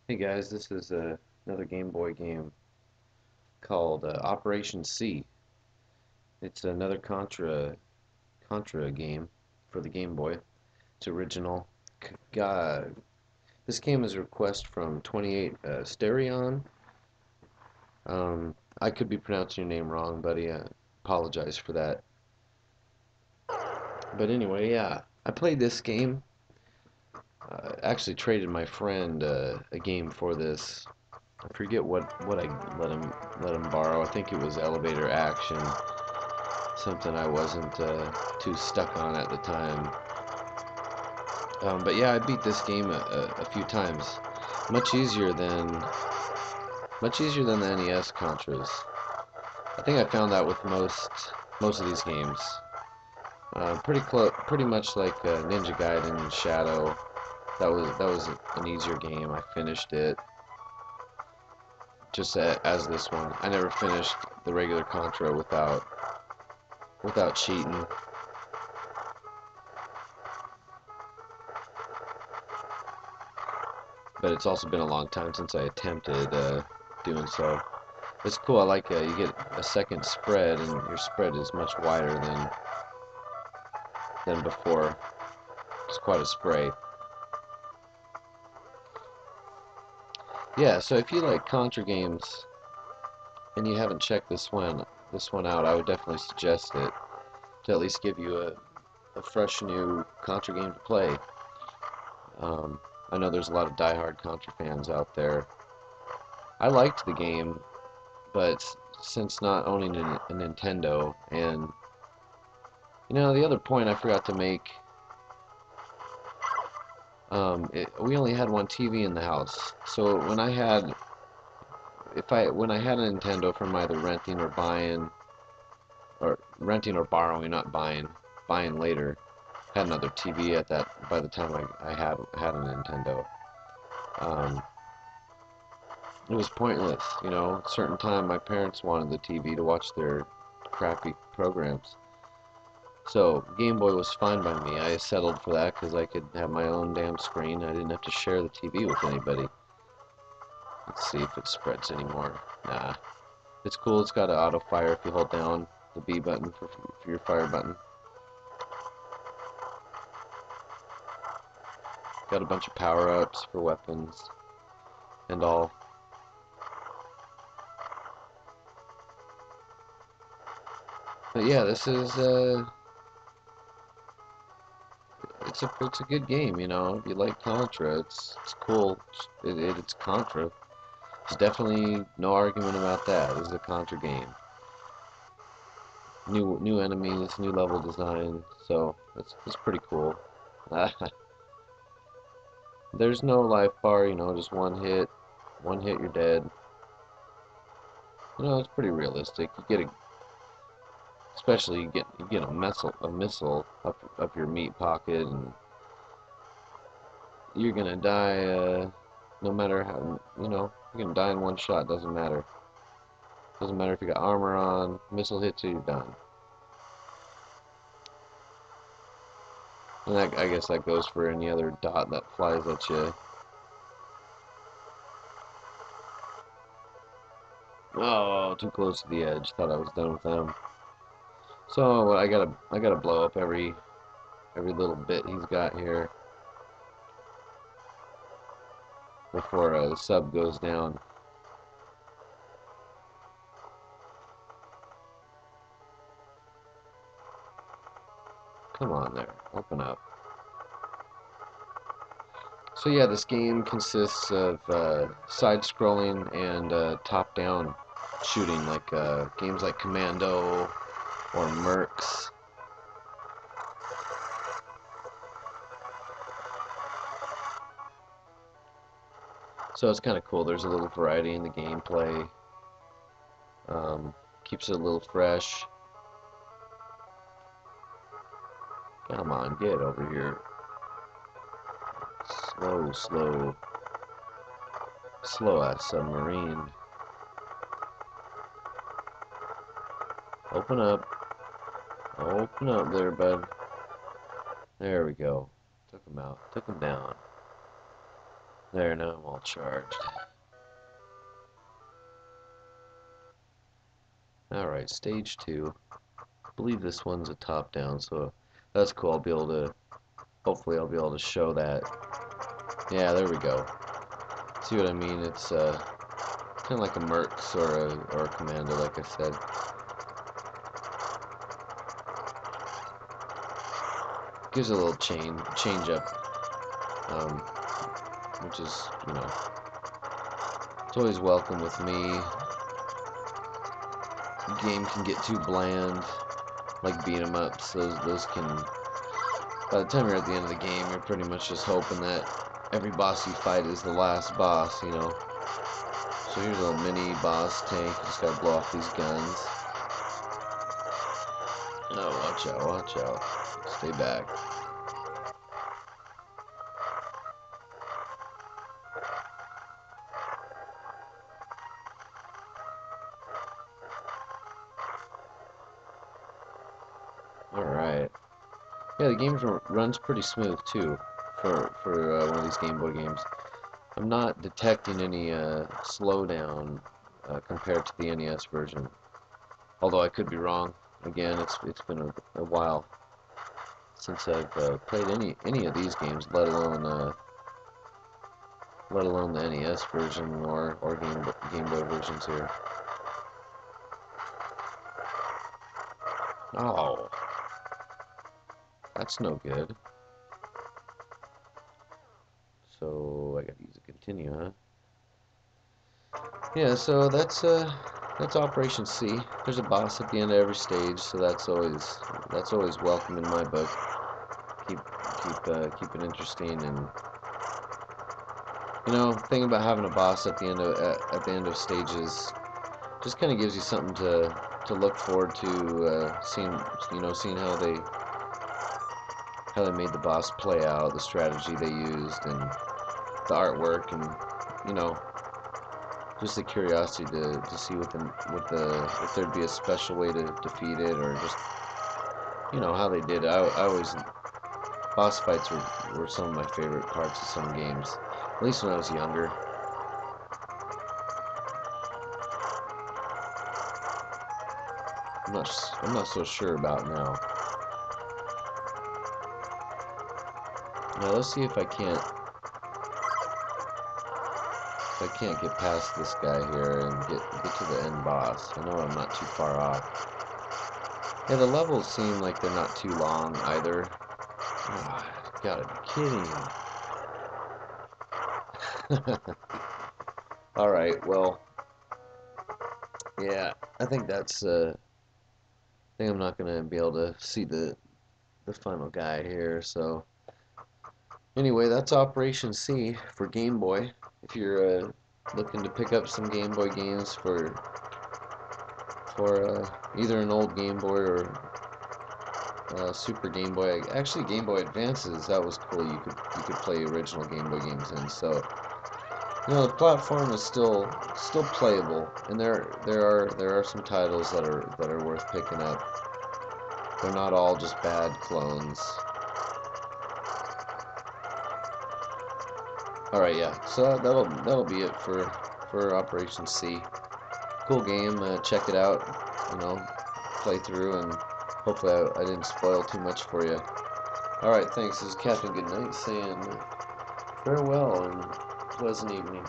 Hey guys, this is another Game Boy game called Operation C. It's another Contra game for the Game Boy. It's original. God, this game is a request from 28 Stereon. I could be pronouncing your name wrong, buddy. I apologize for that. But anyway, yeah, I played this game. Actually traded my friend a game for this. I forget what I let him borrow. I think it was Elevator Action. Something I wasn't too stuck on at the time. But yeah, I beat this game a few times. Much easier than much easier than the NES Contras. I think I found that with most of these games. Pretty much like Ninja Gaiden and Shadow. That was an easier game. I finished it just as this one. I never finished the regular Contra without cheating. But it's also been a long time since I attempted doing so. It's cool. I like you get a second spread, and your spread is much wider than before. It's quite a spray. Yeah. So if you like Contra games and you haven't checked this one out, I would definitely suggest it to at least give you a fresh new Contra game to play. Um, I know there's a lot of diehard Contra fans out there. I liked the game, but since not owning a Nintendo, and the other point I forgot to make, we only had one TV in the house. So when I had a Nintendo from either renting or borrowing, not buying later, had another TV at that by the time I had a Nintendo. Um, it was pointless, certain time my parents wanted the TV to watch their crappy programs. So Game Boy was fine by me. I settled for that because I could have my own damn screen. I didn't have to share the TV with anybody. Let's see if it spreads anymore. Nah. It's cool. It's got an auto fire if you hold down the B button for your fire button. Got a bunch of power-ups for weapons and all. But yeah, this is it's a good game. If you like Contra, it's cool. It's Contra. There's definitely no argument about that. This is a Contra game. New enemies, new level design, so it's pretty cool. There's no life bar, just one hit you're dead. It's pretty realistic. Especially you get a missile up your meat pocket, and you're gonna die. No matter how you're gonna die in one shot. Doesn't matter. Doesn't matter if you got armor on. Missile hits you, you're done. And I guess that goes for any other dot that flies at you. Oh, too close to the edge. Thought I was done with them. So I gotta blow up every little bit he's got here before the sub goes down. Come on there, open up. So yeah, this game consists of side-scrolling and top-down shooting, like games like Commando or Mercs. So it's kind of cool. There's a little variety in the gameplay. Um, Keeps it a little fresh. Come on, get over here. Slow, slow ass submarine. Open up. Open up there, bud. There we go. Took him out. Took him down. There, now I'm all charged. Alright, stage 2. I believe this one's a top-down, so that's cool. I'll be able to, hopefully I'll be able to show that. Yeah, there we go. See what I mean? It's kind of like a Mercs or a Commando, like I said. Gives a little change up, which is, you know, it's always welcome with me. The game can get too bland, like beat 'em ups. Those can, by the time you're at the end of the game, you're pretty much just hoping that every boss you fight is the last boss, you know. So here's a little mini boss tank. You just gotta blow off these guns. Oh, watch out, watch out. Stay back. Alright. Yeah, the game runs pretty smooth too for one of these Game Boy games. I'm not detecting any slowdown compared to the NES version. Although I could be wrong. Again, it's been a while since I've played any of these games, let alone the NES version or Game Boy versions here. Oh, that's no good. So I gotta use a continue, huh? Yeah, so that's Operation C. There's a boss at the end of every stage, so that's always welcome in my book. Keep it interesting, and you know, thing about having a boss at the end of stages just kind of gives you something to look forward to, seeing how they made the boss play out, the strategy they used, and the artwork, and you know, just the curiosity to see if there'd be a special way to defeat it, or just you know how they did it. I always boss fights were some of my favorite parts of some games, at least when I was younger. I'm not so sure about now. Now let's see if I can't get past this guy here and get to the end boss. I know I'm not too far off. Yeah, the levels seem like they're not too long either. Oh, gotta be kidding me. Alright, well, yeah, I think I think I'm not gonna be able to see the final guy here, so anyway, that's Operation C for Game Boy. If you're looking to pick up some Game Boy games for either an old Game Boy or Super Game Boy. Actually, Game Boy Advances, that was cool. You could play original Game Boy games in. So you know the platform is still playable, and there are some titles that are worth picking up. They're not all just bad clones. All right, yeah. So that'll be it for Operation C. Cool game. Check it out. You know, play through, and hopefully I didn't spoil too much for you. Alright, thanks. This is Captain Goodnight saying farewell and pleasant evening.